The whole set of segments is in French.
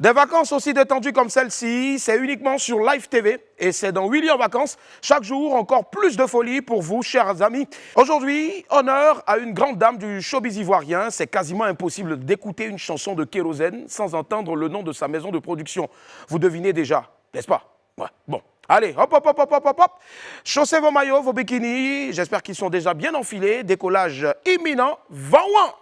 Des vacances aussi détendues comme celle-ci, c'est uniquement sur Live TV et c'est dans Willy en vacances. Chaque jour, encore plus de folie pour vous, chers amis. Aujourd'hui, honneur à une grande dame du showbiz ivoirien. C'est quasiment impossible d'écouter une chanson de Kérosène sans entendre le nom de sa maison de production. Vous devinez déjà, n'est-ce pas? Ouais. Bon. Allez, hop, hop, hop, hop, hop, hop, hop. Chaussez vos maillots, vos bikinis. J'espère qu'ils sont déjà bien enfilés. Décollage imminent. Vaouan!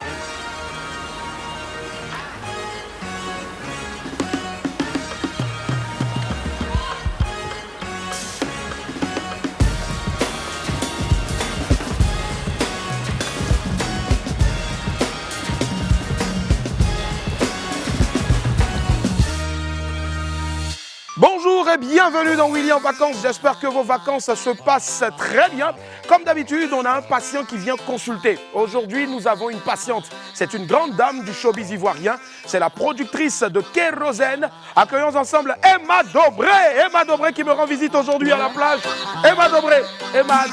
Bonjour et bienvenue dans Willy en vacances. J'espère que vos vacances se passent très bien. Comme d'habitude, on a un patient qui vient consulter. Aujourd'hui, nous avons une patiente. C'est une grande dame du showbiz ivoirien. C'est la productrice de Kérosène. Accueillons ensemble Emma Dobré. Emma Dobré qui me rend visite aujourd'hui à la plage. Emma Dobré. Emma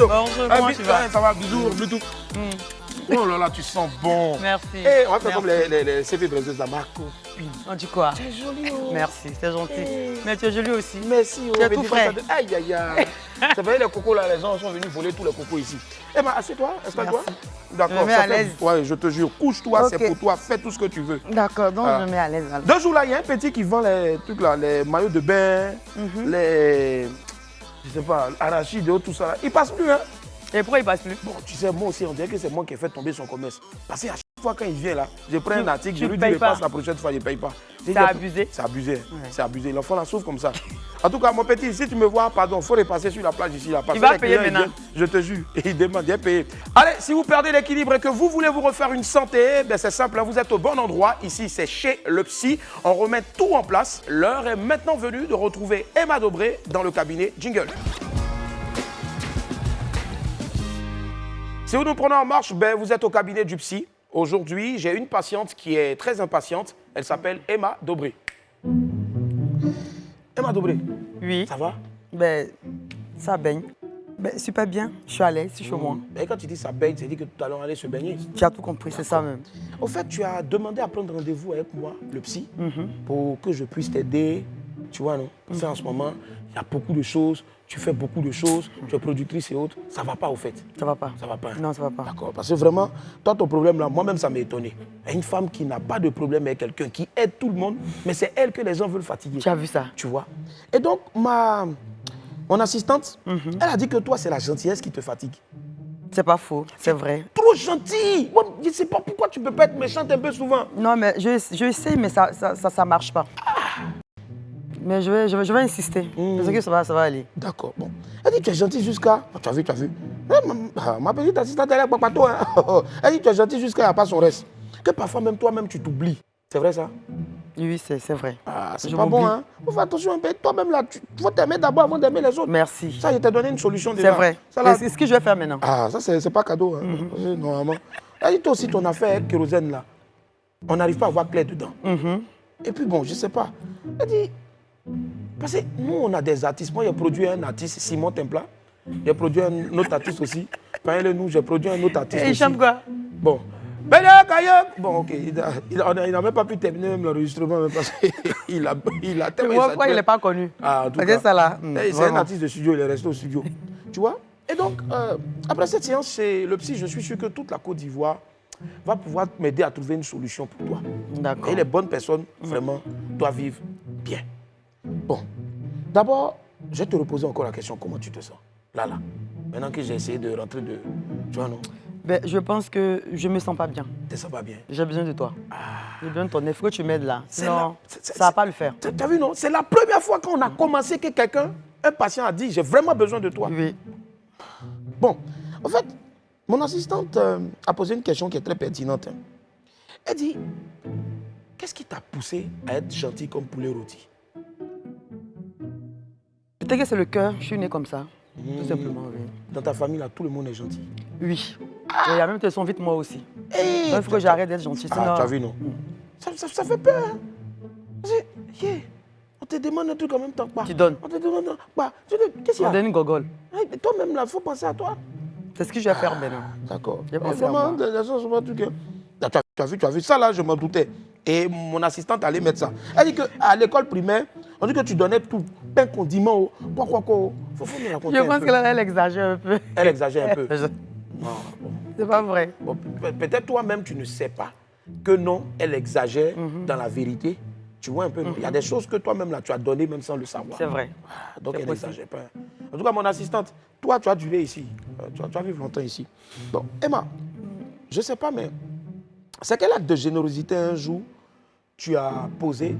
Bonjour, comment tu vas? Ça va, bisous, bisous. Oh là là, tu sens bon. Merci. Et on va faire comme les CV de la marque. On dit quoi? Tu es jolie. Oh. Merci, c'est gentil. Mais tu es jolie aussi. Merci. Tu es tout frais. Aïe, aïe, aïe. Ça fait les cocos là, les gens sont venus voler tous les cocos ici. Emma, assieds-toi, installe-toi. D'accord. Je me mets à l'aise. Ouais, je te jure, couche-toi, Ok. c'est pour toi, fais tout ce que tu veux. D'accord, donc Ah. je me mets à l'aise. alors. 2 jours là, il y a un petit qui vend les trucs là, les maillots de bain, les. Je sais pas, arachides et tout ça là. Il passe plus, hein. Et pourquoi il passe plus? Bon, tu sais, moi aussi, on dirait que c'est moi qui ai fait tomber son commerce. Parce qu'à chaque fois quand il vient là, je prends un article, je tu lui dis, payes je pas. passe la prochaine fois, je ne paye pas. C'est abusé. C'est abusé, c'est abusé. L'enfant là souffre comme ça. En tout cas, mon petit, si tu me vois, pardon, il faut repasser sur la plage ici. Là, parce Il va que les payer clients, ils maintenant. viennent, je te jure, et il demande, il est payé. Allez, si vous perdez l'équilibre et que vous voulez vous refaire une santé, ben c'est simple, hein, vous êtes au bon endroit. Ici, c'est chez le psy. On remet tout en place. L'heure est maintenant venue de retrouver Emma Dobré dans le cabinet Jingle. Si vous nous prenez en marche, ben, vous êtes au cabinet du psy. Aujourd'hui, j'ai une patiente qui est très impatiente. Elle s'appelle Emma Dobré. Emma Dobré, Oui. ça va? Ben, ça baigne. Ben, super bien. Je suis à l'aise, je suis chez moi. Et quand tu dis ça baigne, c'est dit que tout à l'heure on allait se baigner. Tu as tout compris, c'est ça même. Au fait, tu as demandé à prendre rendez-vous avec moi, le psy, pour que je puisse t'aider. Tu vois, non? Parce qu'en ce moment, il y a beaucoup de choses. Tu fais beaucoup de choses. Tu es productrice et autres. Ça ne va pas, au fait. Ça va pas? Ça va pas. Non, ça va pas. D'accord. Parce que vraiment, toi, ton problème là, moi-même, ça m'a étonné. Une femme qui n'a pas de problème avec quelqu'un, qui aide tout le monde, mais c'est elle que les gens veulent fatiguer. Tu as vu ça? Tu vois? Et donc, mon assistante, elle a dit que toi, c'est la gentillesse qui te fatigue. C'est pas faux, c'est vrai. Trop gentil. Moi, je ne sais pas pourquoi tu ne peux pas être méchante un peu souvent. Non, mais je sais, mais ça marche pas. Mais je vais insister, parce que ça va aller. D'accord, bon. Elle dit tu es gentil jusqu'à... Oh, tu as vu, tu as vu. Ma petite assistante, elle est pas toi. Hein. Elle dit tu es gentil jusqu'à il n'y a pas son reste. Que parfois même toi-même tu t'oublies. C'est vrai ça? Oui, c'est vrai. Ah, c'est Je pas bon, m'oublie. hein. Faut faire attention un peu. Toi-même là, tu faut t'aimer d'abord avant d'aimer les autres. Merci. Ça, je t'ai donné une solution déjà. C'est vrai. Ça, là... C'est ce que je vais faire maintenant. Ah, ça, c'est pas cadeau, hein. Parce que, normalement. Elle dit toi aussi ton affaire avec Kérosène là. On n'arrive pas à voir clair dedans. Et puis bon, je sais pas. Elle dit... Parce que nous, on a des artistes. Moi, j'ai produit un artiste, Simon Templa. J'ai produit un autre artiste aussi. Parlez nous, j'ai produit un autre artiste Et il aussi. chante quoi? Bon. Bon, ok. Il n'a même pas pu terminer même l'enregistrement même parce qu'il a tellement... Pourquoi il n'est pas connu? Ah, en tout Ok, cas. ça là. C'est un Vraiment. artiste de studio, il est resté au studio. Tu vois? Et donc, après cette séance chez le psy, je suis sûr que toute la Côte d'Ivoire va pouvoir m'aider à trouver une solution pour toi. D'accord. Et les bonnes personnes, vraiment, doivent vivre bien. Bon, d'abord, je vais te reposer encore la question, comment tu te sens? Là. Maintenant que j'ai essayé de rentrer de... Tu vois, non? Ben, je pense que je me sens pas bien. Tu te sens pas bien? J'ai besoin de toi. J'ai besoin de ton aide. Il faut que tu m'aides là. C'est Sinon, là. ça ne va pas le faire. Tu as vu, non? C'est la première fois qu'on a commencé que quelqu'un, un patient a dit, j'ai vraiment besoin de toi. Oui. Bon, en fait, mon assistante a posé une question qui est très pertinente. Hein. Elle dit, qu'est-ce qui t'a poussé à être gentil comme poulet rôti? Peut-être que c'est le cœur. Je suis née comme ça. Tout simplement, oui. Dans ta famille, là, tout le monde est gentil. Oui. Et il y a même qui sont vite moi aussi. Hey, Il faut que j'arrête d'être gentil. Sinon... Ah, tu as vu, non? Ça fait peur. Hein? On te demande un truc en même temps. Bah, Tu donnes. On te demande... Bah, qu'est-ce qu'il y On a? donne une gogole. Hey, toi-même, là, il faut penser à toi. C'est ce que je vais faire maintenant. D'accord. J'ai pensé à Vraiment, moi. les gens sont pas tout que... Tu as vu ça là, je m'en doutais. Et mon assistante allait mettre ça. Elle dit qu'à l'école primaire, on dit que tu donnais tout, pain, condiment, quoi. Faut me raconter Je un pense peu. qu'elle exagère un peu. Elle exagère un peu. Je- Ah, bon. C'est pas vrai. Bon, peut-être toi-même, tu ne sais pas que non, elle exagère dans la vérité. Tu vois un peu, non? Il y a des choses que toi-même, là, tu as donné même sans le savoir. C'est vrai. Ah, donc, C'est elle possible. n'exagère pas. En tout cas, mon assistante, toi, tu as duré ici. Tu as vécu longtemps ici. Donc, Emma, je ne sais pas, mais c'est quel acte de générosité un jour tu as posé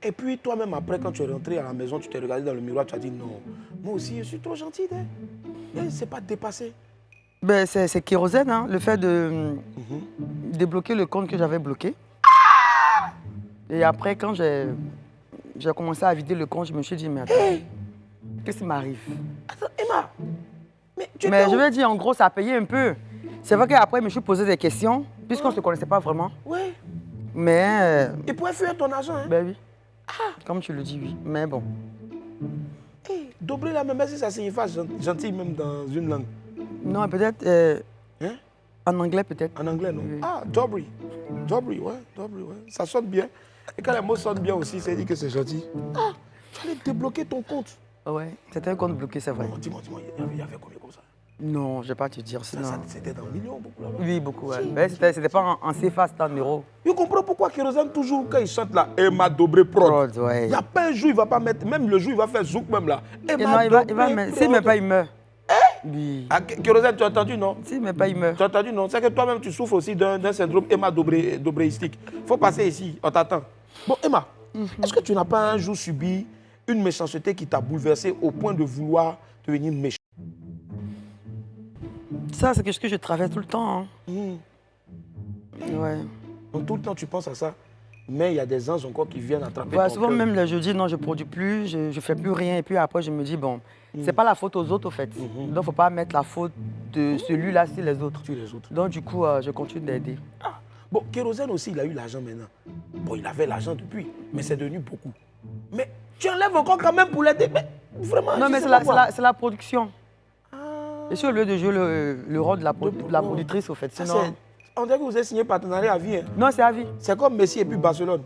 et puis toi-même, après, quand tu es rentré à la maison, tu t'es regardé dans le miroir, tu as dit non, moi aussi, je suis trop gentille. C'est pas dépassé. Ben, c'est kérosène, hein, le fait de débloquer le compte que j'avais bloqué. Et après, quand j'ai commencé à vider le compte, je me suis dit, mais attends, qu'est-ce qui m'arrive? Attends, Emma, mais tu Mais étais je où? vais dire, en gros, ça a payé un peu. C'est vrai qu'après, je me suis posé des questions, puisqu'on ne se connaissait pas vraiment. Oui, Mais, il pouvait fuir ton argent. Hein? ben oui. Comme tu le dis, oui. Mais bon. Dobré là, même si ça signifie gentil même dans une langue. Non, peut-être Hein? en anglais, peut-être. En anglais, non? Oui. Ah, Dobry. Dobry, ouais. Ça sonne bien. Et quand les mots sonnent bien aussi, c'est dit que c'est gentil. Ah, tu allais débloquer ton compte. Ouais, c'était un compte bloqué, c'est vrai. Bon, dis-moi, il y avait combien comme ça? Non, je ne vais pas te dire, sinon. C'était dans le million, beaucoup là-bas. Oui, beaucoup, ouais. Mais c'était pas en CFA, c'était en euros. Je comprends pourquoi Kérosène, toujours, quand il chante là, Emma Dobré Prod. Prod, ouais. Il n'y a pas un jour, il ne va pas mettre, même le jour, il va faire zouk même là. Et non, il va mettre. S'il ne met pas, il meurt. Oui. Ah, Kérosène, tu as entendu, non? S'il ne met pas, il meurt. Tu as entendu, non? C'est que toi-même, tu souffres aussi d'un syndrome Emma Dobréistique. Il faut passer ici, on t'attend. Bon, Emma, est-ce que tu n'as pas un jour subi une méchanceté qui t'a bouleversé au point de vouloir devenir méchant? Ça, c'est quelque chose que je traverse tout le temps. Hein. Ouais. Donc tout le temps, tu penses à ça. Mais il y a des anges encore qui viennent attraper Ouais, ton souvent, cœur. même les jeudis, non, je ne produis plus, je ne fais plus rien. Et puis après, je me dis, bon, c'est pas la faute aux autres, au fait. Donc, il ne faut pas mettre la faute de celui-là sur les autres. Tu les autres. Donc, du coup, je continue d'aider. Ah. Bon, Kérosène aussi, il a eu l'argent maintenant. Bon, il avait l'argent depuis, mais c'est devenu beaucoup. Mais tu enlèves encore quand même pour l'aider. Mais vraiment, Non, je mais sais pas quoi. c'est la production. Ah. Je suis au lieu de jouer le rôle de la Oh. productrice, au fait. Ça, Sinon... on dirait que vous avez signé partenariat à vie. Hein. Non, c'est à vie. C'est comme Messi et puis Barcelone.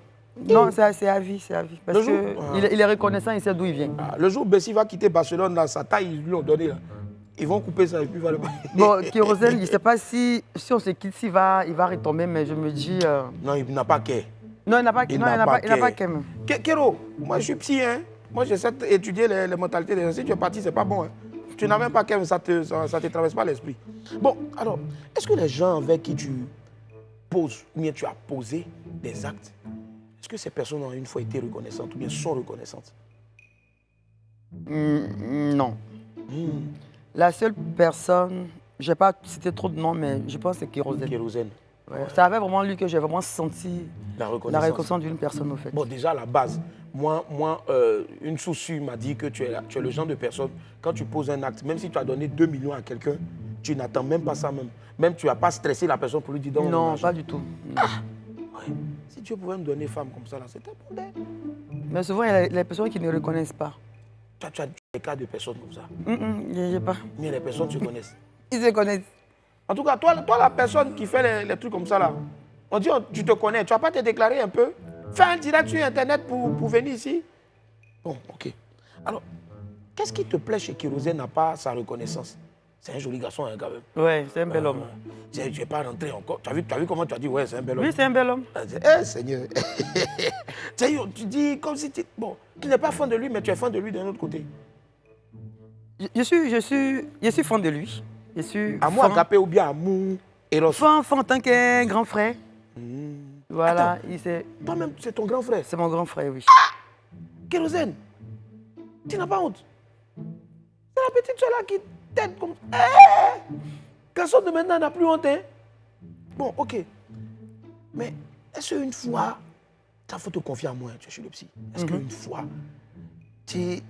Non, c'est à vie, c'est à vie. Parce Le jour- qu'il est reconnaissant, il sait d'où il vient. Ah, le jour où Messi va quitter Barcelone, là, sa taille, ils lui ont donné. Là. Ils vont couper ça et puis il va le... Bon, Kérosène, je ne sais pas si on se quitte, il va retomber, mais je me dis... Non, il n'a pas qu'à. Non, il n'a pas Il n'a pas qu'à. qu'à même. Kéro, moi je suis psy, hein. Moi j'essaie d'étudier les mentalités des gens. Si tu es parti, c'est pas bon. Hein. Tu n'as même pas qu'à, ça te traverse pas l'esprit. Bon, alors, est-ce que les gens avec qui tu poses, ou bien tu as posé des actes, est-ce que ces personnes ont une fois été reconnaissantes ou bien sont reconnaissantes? Non. La seule personne, je n'ai pas cité trop de noms, mais je pense que c'est Kérosène. Kérosène. Ouais. C'est avec vraiment lui que j'ai vraiment senti La la reconnaissance. reconnaissance d'une personne, au fait. Bon, déjà à la base, moi une source m'a dit que tu es le genre de personne, quand tu poses un acte, même si tu as donné 2 millions à quelqu'un, tu n'attends même pas ça même. Même tu n'as pas stressé la personne pour lui dire donne Non, l'argent. pas du tout. Non. Ouais. Si Dieu pouvait me donner femme comme ça, là, c'était bon. Mais souvent, il y a les personnes qui ne reconnaissent pas. Tu as des cas de personnes comme ça. Je n'ai pas. Mais les personnes se connaissent. Ils se connaissent. En tout cas, toi la personne qui fait les trucs comme ça, là, on dit tu te connais, tu vas pas te déclarer un peu? Fais un direct sur Internet pour venir ici. Bon, ok. Alors, qu'est-ce qui te plaît chez Kérosène n'a pas sa reconnaissance? C'est un joli garçon, hein, quand même. Ouais, c'est un bel homme. Je ne vais pas rentrer encore. Tu as vu comment tu as dit, ouais, c'est un bel homme. Oui, c'est un bel homme. Eh, Seigneur. Tu dis comme si bon, tu n'es pas fan de lui, mais tu es fan de lui d'un autre côté. Je suis fan de lui. Je suis Amour fan. agapé ou bien amour éros. Fan en tant qu'un grand frère. Voilà, Attends. il c'est Toi-même, c'est ton grand frère. mon grand frère, oui. Kérosène, tu n'as pas honte. C'est la petite soeur là qui t'aide comme ça. Garçon de maintenant n'a plus honte. Hein? Bon, ok. Mais est-ce qu'une fois, il faut te confier à moi, tu es chez le psy. Est-ce qu'une fois, je ne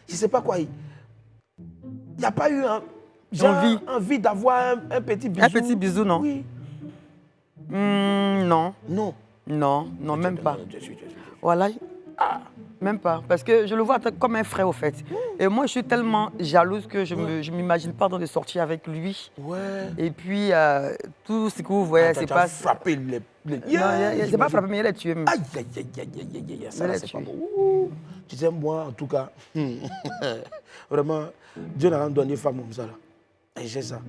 sais pas quoi, il n'y a pas eu envie d'avoir un petit bisou? Un petit bisou, non? Oui. Non, Non. non, même pas. Je suis. Voilà. Même pas, parce que je le vois comme un frère au fait. Et moi, je suis tellement jalouse que je ne m'imagine pas dans de sortir avec lui. Ouais. Et puis, tout ce que vous voyez, c'est pas... frappé les... Non, c'est pas frappé, mais il a tué même. Aïe, aïe, aïe, aïe, aïe, aïe, ça là, c'est pas bon. Ouh. Tu sais, moi, en tout cas, vraiment, Dieu n'a rien donné femme comme ça, là. Et j'ai ça.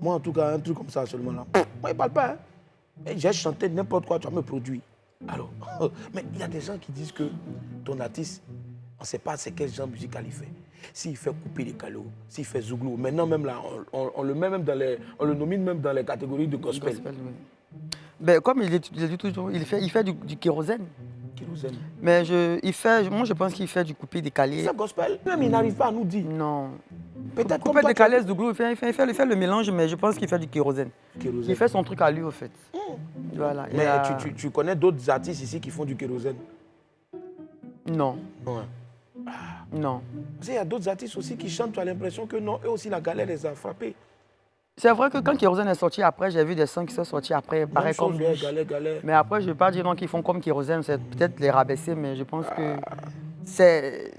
Moi, en tout cas, un truc comme ça seulement, là. Moi, il parle pas, hein. Et j'ai chanté n'importe quoi, tu vas me produire. Alors, mais il y a des gens qui disent que ton artiste, on ne sait pas c'est quel genre musical il fait. S'il fait couper les calots, s'il fait zouglou, maintenant même là, on le met même dans les, on le nomine même dans les catégories de gospel. Oui. Ben, comme il dit toujours, il fait du kérosène. Kérosène. Mais moi, je pense qu'il fait du coupé décalé. C'est gospel. Même il n'arrive pas à nous dire. Non. Peut-être Coupé décalé, zouglou, il fait le mélange, mais je pense qu'il fait du kérosène. Il fait son truc à lui, au fait. Voilà. Mais tu connais d'autres artistes ici qui font du kérosène? Non. Ouais. Non. Parce qu'il y a d'autres artistes aussi qui chantent, tu as l'impression que non, eux aussi la galère les a frappés. C'est vrai que quand Kérosène est sorti après, j'ai vu des sons qui sont sortis après, pareil comme lui. Galère. Mais après, je ne vais pas dire non qu'ils font comme Kérosène, c'est peut-être les rabaisser, mais je pense que c'est...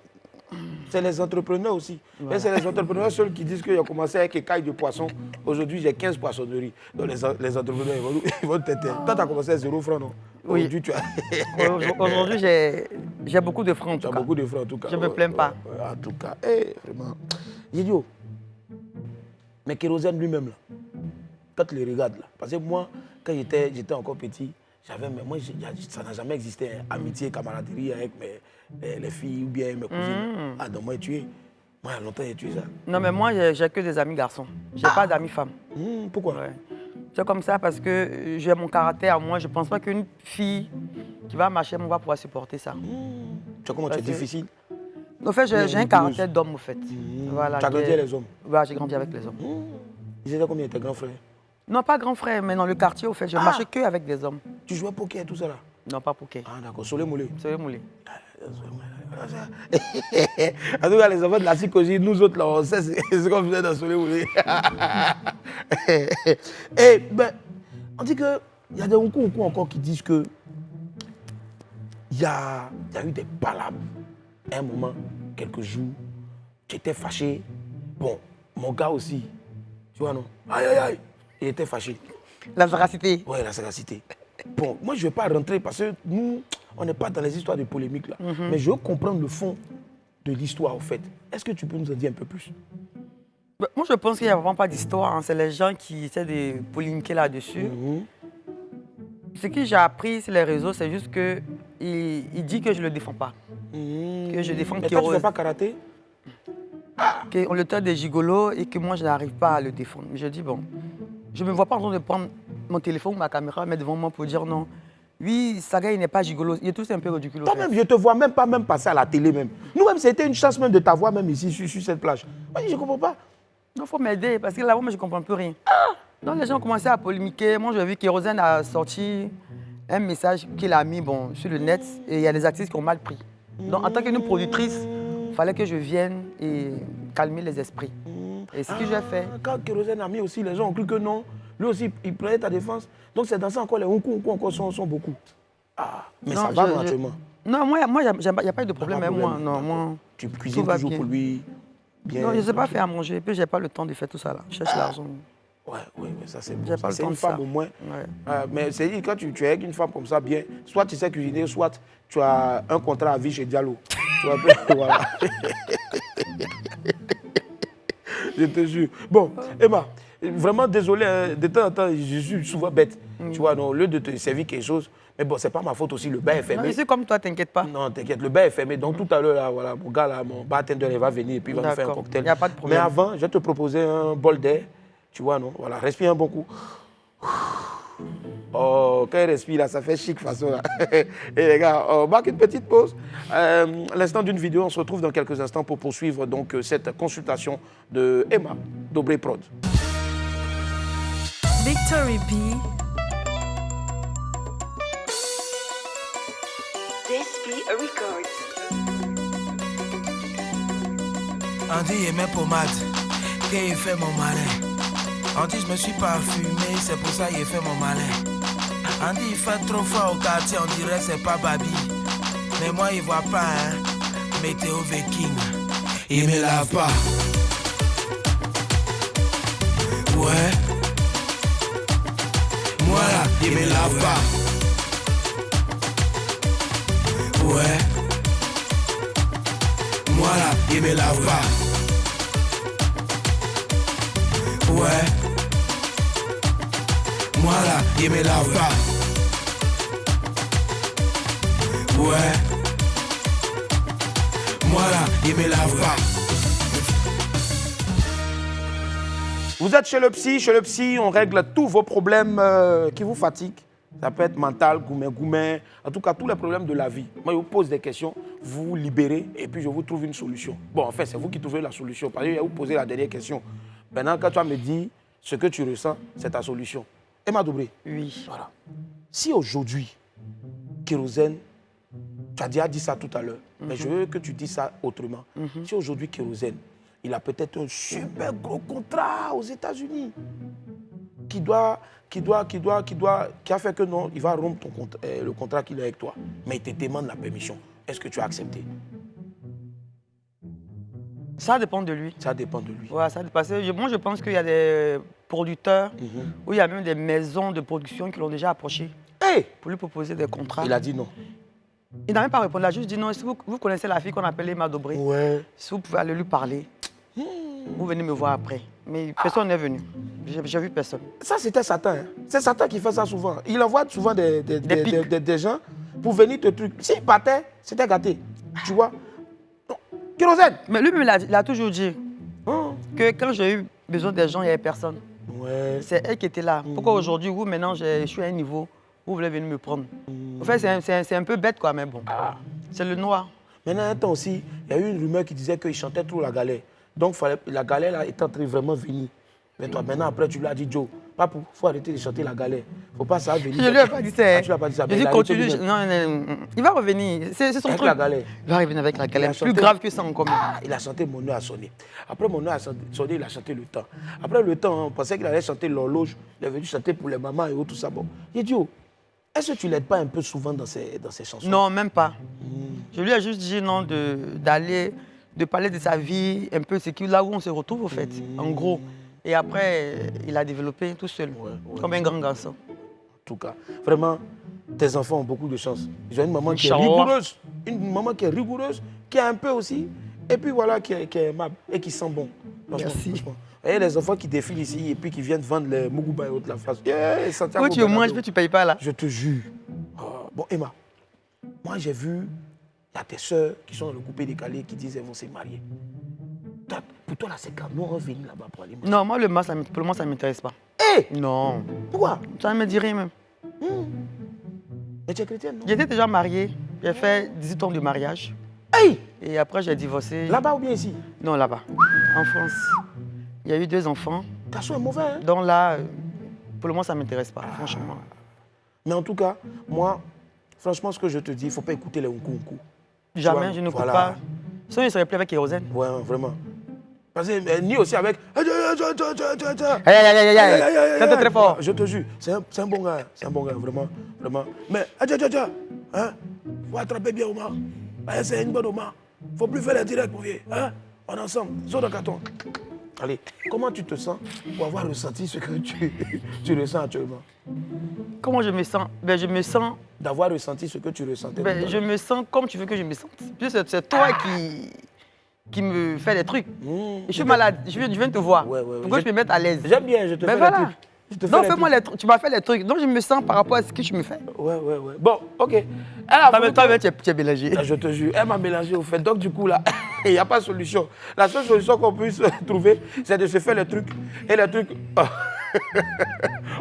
C'est les entrepreneurs aussi. Voilà. Et c'est les entrepreneurs seuls qui disent qu'ils ont commencé avec écailles de poisson. Aujourd'hui, j'ai 15 poissonneries. Donc les entrepreneurs, ils vont t'aider. Toi, tu as commencé à 0 francs, non? Oui. Aujourd'hui, tu as... Aujourd'hui, j'ai beaucoup de francs, en tout cas. Tu as beaucoup de francs, en tout cas. Je ne me plains pas. En tout cas, vraiment. Idiot. Mais Kérosène lui-même, là, quand tu le regardes, là, parce que moi, quand j'étais encore petit, ça n'a jamais existé, hein, amitié, camaraderie avec les filles ou bien mes cousines. Ah, donc moi, tu es. Moi, il y a longtemps, j'ai tué ça. Non, mais moi, j'ai que des amis garçons. Je n'ai pas d'amis femmes. Pourquoi? Ouais. C'est comme ça parce que j'ai mon caractère. Moi, je ne pense pas qu'une fille qui va marcher va pouvoir supporter ça. Tu vois comment tu es difficile? En fait, j'ai un caractère d'homme, en fait. Voilà, tu as grandi avec les hommes? Oui, j'ai grandi avec les hommes. Ils étaient combien tes grands frères? Non, pas grand frère, mais dans le quartier, au fait, je marchais que avec des hommes. Tu jouais poker et tout ça là? Non, pas poker. Ah, d'accord. Soleil moulé. Soleil moulé. En tout cas, les enfants de la psychologie, nous autres, là, on sait ce qu'on faisait dans Soleil moulé. Et ben, on dit qu'il y a des Nkou encore qui disent que il y a eu des palabres. Un moment, quelques jours, tu étais fâché. Bon, mon gars aussi, tu vois, non? Aïe, aïe, aïe, il était fâché. La sagacité. Oui, la sagacité. Bon, moi, je ne vais pas rentrer parce que nous, on n'est pas dans les histoires de polémique, là. Mais je veux comprendre le fond de l'histoire, en fait. Est-ce que tu peux nous en dire un peu plus? Moi, je pense qu'il n'y a vraiment pas d'histoire. Hein. C'est les gens qui essaient de polémiquer là-dessus. Ce que j'ai appris sur les réseaux, c'est juste qu'il dit que je ne le défends pas. Que je défends Kérosène. Mais toi, tu ne fais pas karaté? Qu'on le traite de gigolo et que moi, je n'arrive pas à le défendre. Mais je dis, bon, je ne me vois pas en train de prendre mon téléphone ou ma caméra, mettre devant moi pour dire non. Oui, Saga, il n'est pas gigolo. Il est tous un peu ridicule. Toi-même, je ne te vois même pas passer à la télé même. Nous-mêmes, c'était une chance même de t'avoir même ici, sur cette plage. Moi, je ne comprends pas. Il faut m'aider parce que là-bas, moi, je ne comprends plus rien. Donc, les gens ont commencé à polémiquer. Moi, j'ai vu Kérosène a sorti un message qu'il a mis sur le net et il y a des artistes qui ont mal pris. Donc, en tant qu'une productrice, il fallait que je vienne et calmer les esprits. Et ce que j'ai fait... Quand Kérosène a mis aussi, les gens ont cru que non. Lui aussi, il prenait ta défense. Donc, c'est dans ça encore, les Nkou encore sont beaucoup. Ah, mais non, ça va naturellement. Non, moi, il n'y a pas eu de problème avec moi. Non, moi. Tu cuisines toujours pour lui bien. Non, je ne sais pas faire à manger. Et puis, je n'ai pas le temps de faire tout ça là. Je cherche l'argent. Oui, mais ça c'est bon. J'ai pas le temps une femme au moins. Ouais. Mais c'est dit, quand tu es avec une femme comme ça, bien, soit tu sais cuisiner, soit tu as un contrat à vie chez Diallo. Tu vois, voilà. Je te jure. Bon, Emma, vraiment désolé, hein, de temps en temps, je suis souvent bête. Tu vois, non, au lieu de te servir quelque chose, mais bon, c'est pas ma faute aussi, le bain est fermé. Non, c'est comme toi, t'inquiète pas. Non, t'inquiète, le bain est fermé. Donc tout à l'heure, là, voilà, mon gars, là, mon bartender, il va venir et puis il va nous faire un cocktail. Il n'y a pas de problème. Mais avant, je vais te proposer un bol d'air. Tu vois, non? Voilà, respire un bon coup. Oh, quand il respire là, ça fait chic façon là. Et les gars, on marque une petite pause. L'instant d'une vidéo, on se retrouve dans quelques instants pour poursuivre donc cette consultation de Emma d'Aubrey Prod. Victory B. This be a record. Andy et mes pommades, qu'il fait mon malin. Andy, je me suis parfumé, c'est pour ça qu'il fait mon malin. Andy, il fait trop fort au quartier, on dirait c'est pas Babi. Mais moi, il voit pas, hein. météo viking, il me lave pas. Ouais. Moi là, il me lave pas. Ouais. Moi là, il me lave pas. Ouais. Moi là, il me lave pas. Ouais. Moi là, il me lave pas. Vous êtes chez le psy, on règle tous vos problèmes qui vous fatiguent. Ça peut être mental, gourmet, en tout cas tous les problèmes de la vie. Moi, je vous pose des questions, vous vous libérez et puis je vous trouve une solution. Bon, en fait, c'est vous qui trouvez la solution. Parce que je vais vous poser la dernière question. Maintenant, quand tu vas me dire ce que tu ressens, c'est ta solution. Emma Dobré. Oui. Voilà. Si aujourd'hui, Kérosène, tu as déjà dit ça tout à l'heure, mais je veux que tu dises ça autrement. Si aujourd'hui, Kérosène, il a peut-être un super gros contrat aux États-Unis qui a fait que non, il va rompre le contrat qu'il a avec toi. Mais il te demande la permission. Est-ce que tu as accepté? Ça dépend de lui. Ça dépend de lui. Ouais, ça dépend. Moi, je pense qu'il y a des producteurs ou il y a même des maisons de production qui l'ont déjà approché pour lui proposer des contrats. Il a dit non. Il n'a même pas répondu. Il a juste dit non. Si vous connaissez la fille qu'on appelait Emma Dobré, si vous pouvez aller lui parler, vous venez me voir après. Mais personne n'est venu. J'ai vu personne. Ça, c'était Satan. Hein. C'est Satan qui fait ça souvent. Il envoie souvent des gens pour venir te truc. S'il partait, c'était gâté. Tu vois? Kérosène. Mais lui-même, il a toujours dit que quand j'ai eu besoin des gens, il n'y avait personne. Ouais. C'est elle qui était là. Pourquoi aujourd'hui, vous, maintenant, je suis à un niveau, vous voulez venir me prendre? En fait, c'est un peu bête, quoi, mais bon. C'est le noir. Maintenant, un temps aussi, il y a eu une rumeur qui disait qu'il chantait trop la galère. Donc, la galère là, est en train de vraiment venir. Mais toi, maintenant, après, tu lui as dit, Joe, Papou, il faut arrêter de chanter la galère. Il ne faut pas ça venir. Je ne lui ai pas dit ça. Tu l'as pas dit ça. Je dis, continue. Non, il va revenir. C'est son avec truc. La galère. Il va revenir avec la galère. Plus chanté... grave que ça encore. Il a chanté Mon heure a sonné. Après, Mon heure a sonné, il a chanté Le Temps. Après Le Temps, on pensait qu'il allait chanter L'Horloge. Il est venu chanter pour les mamans et tout ça. Bon. Il dit, oh, est-ce que tu ne l'aides pas un peu souvent dans ses chansons? Non, même pas. Je lui ai juste dit non de parler de sa vie, un peu, c'est là où on se retrouve, au fait, en gros. Et après, il a développé tout seul, comme un grand garçon. En tout cas, vraiment, tes enfants ont beaucoup de chance. Ils ont une maman qui est rigoureuse, qui est un peu aussi, et puis voilà, qui est aimable et qui sent bon. Merci. Il y a des enfants qui défilent ici et puis qui viennent vendre les Mougouba et autres la face. Quand tu manges, tu ne payes pas là. Je te jure. Bon, Emma, moi j'ai vu, il y a tes soeurs qui sont dans le coupé décalé qui disent qu'elles vont se marier. Pour toi, là, c'est quand nous revenir là-bas pour aller. Non, moi, pour le moment, ça ne m'intéresse pas. Non. Pourquoi? Ça ne me dit rien même. Mais tu es chrétienne, non? J'étais déjà mariée. J'ai fait 18 ans de mariage. Et après, j'ai divorcé. Là-bas ou bien ici? Non, là-bas. En France. Il y a eu 2 enfants. Ta soeur est mauvaise, hein? Donc là, pour le moment, ça ne m'intéresse pas, franchement. Mais en tout cas, moi, franchement, ce que je te dis, il ne faut pas écouter les unku. Jamais, je n'écoute pas. Sinon, il serait plus avec Kérosène. Ouais, vraiment. Parce que ni aussi avec. C'est très fort. Je te jure, c'est un bon gars. C'est un bon gars, vraiment. Mais, hein? Faut attraper bien Omar. C'est une bonne Omar. Faut plus faire les directs, mon vieux. Hein? On est ensemble. Saute dans le carton. Allez, comment tu te sens pour avoir ressenti ce que tu ressens actuellement? Comment je me sens? Ben, je me sens... D'avoir ressenti ce que tu ressentais? Ben, je me sens comme tu veux que je me sente. C'est toi qui me fais des trucs. Je suis malade, je viens te voir. Pourquoi je me mets à l'aise? J'aime bien, je te fais des trucs. Non, fais-moi les trucs. Tu m'as fait les trucs. Donc je me sens par rapport à ce que tu me fais. Ouais. Bon, ok. Toi, tu es mélangé. Je te jure, elle m'a mélangé au fait. Donc du coup, là, il n'y a pas de solution. La seule solution qu'on puisse trouver, c'est de se faire les trucs. Et les trucs,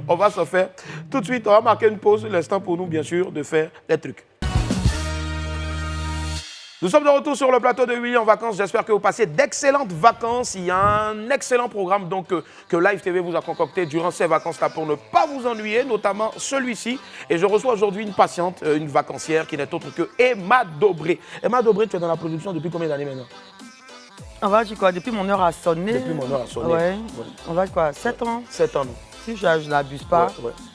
on va se faire. Tout de suite, on va marquer une pause. L'instant pour nous, bien sûr, de faire les trucs. Nous sommes de retour sur le plateau de Willy en vacances. J'espère que vous passez d'excellentes vacances. Il y a un excellent programme donc, que Live TV vous a concocté durant ces vacances-là pour ne pas vous ennuyer, notamment celui-ci. Et je reçois aujourd'hui une patiente, une vacancière qui n'est autre que Emma Dobré. Emma Dobré, tu es dans la production depuis combien d'années maintenant? On va dire quoi? Depuis mon heure a sonné. Depuis mon heure a sonné. Ouais. On va dire quoi? 7 ans. 7 ans. Si je n'abuse pas.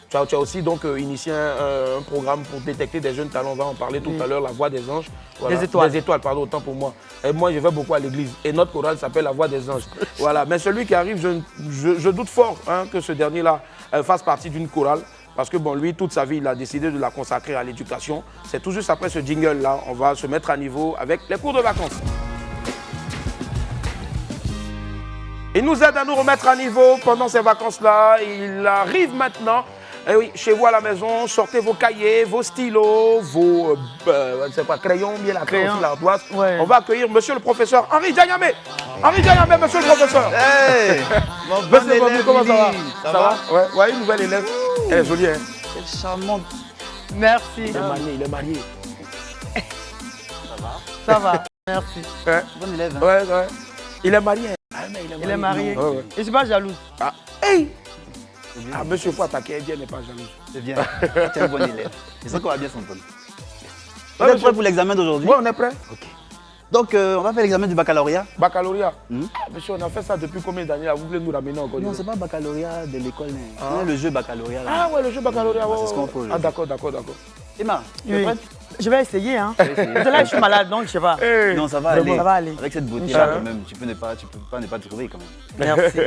Tu as aussi donc initié un programme pour détecter des jeunes talents. On va en parler tout à l'heure, la voix des anges. Voilà. Des étoiles. Des étoiles, pardon, autant pour moi. Et moi, je vais beaucoup à l'église. Et notre chorale s'appelle la voix des anges. Voilà. Mais celui qui arrive, je doute fort hein, que ce dernier-là fasse partie d'une chorale. Parce que bon, lui, toute sa vie, il a décidé de la consacrer à l'éducation. C'est tout juste après ce jingle-là, on va se mettre à niveau avec les cours de vacances. Il nous aide à nous remettre à niveau pendant ces vacances-là. Il arrive maintenant. Eh oui, chez vous à la maison, sortez vos cahiers, vos stylos, vos crayons, bien la crayon, l'ardoise. Ouais. On va accueillir monsieur le professeur Henri Dianyamé. Henri Dianyamé, monsieur le professeur. Hey, mon bon Monsieur élève, comment ça va? Willy. Ça va? Ouais, ouais, une nouvelle élève. Elle est jolie, hein? Quelle charmante. Merci. Il est marié, il est marié. Ça va. Merci. Ouais, Bon élève. Hein. ouais, ouais. Il est marié. Ah, mais Il est marié. Ouais, ouais. Je ne suis pas jalouse. Ah, hey! Ah, monsieur, il faut attaquer. Elle n'est pas jalouse. C'est bien. Tu es un bon élève. Je sens qu'on va bien s'entendre. Vous Ouais, êtes monsieur. prêts pour l'examen d'aujourd'hui? Oui, on est prêt. Ok. Donc, on va faire l'examen du baccalauréat. Baccalauréat. Ah, monsieur, on a fait ça depuis combien d'années là? Vous voulez nous ramener encore? Non, c'est pas baccalauréat de l'école. C'est le jeu baccalauréat. Là. Ah, ouais, le jeu baccalauréat. Ouais, c'est ce ouais, qu'on ouais. fait aujourd'hui. Ah, d'accord, d'accord, d'accord. Emma, tu es Oui. prête? Je vais essayer. Hein. Parce que là, je suis malade, donc je ne sais pas. Hey. Non, ça va Vraiment, aller. ça va aller. Avec cette beauté-là, Inch'Allah. quand même, tu peux pas ne pas trouver quand même. Merci.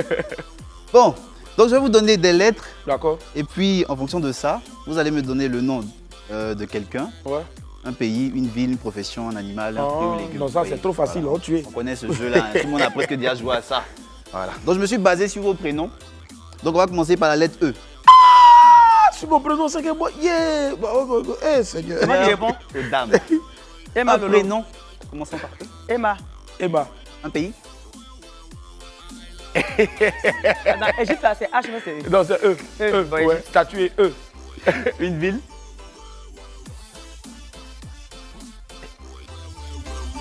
Bon, donc je vais vous donner des lettres. D'accord. Et puis, en fonction de ça, vous allez me donner le nom de quelqu'un. Ouais. Un pays, une ville, une profession, un animal, un fruit ou légume. Non, ça, c'est trop facile. Voilà. On tue. On connaît ce jeu-là, hein. Tout le monde a presque déjà joué à ça. Voilà. Donc je me suis basé sur vos prénoms. Donc on va commencer par la lettre E. Si mon prénom, c'est que moi. Yeah! Bah, eh, Seigneur. C'est moi qui réponds. Aux dames. Emma Un Lolo. prénom, commençons par E. Emma. Emma. Un pays, Dans Égypte, là, c'est H, mais c'est... Non, c'est E. E. Ouais. Ouais. T'as tué E. une ville,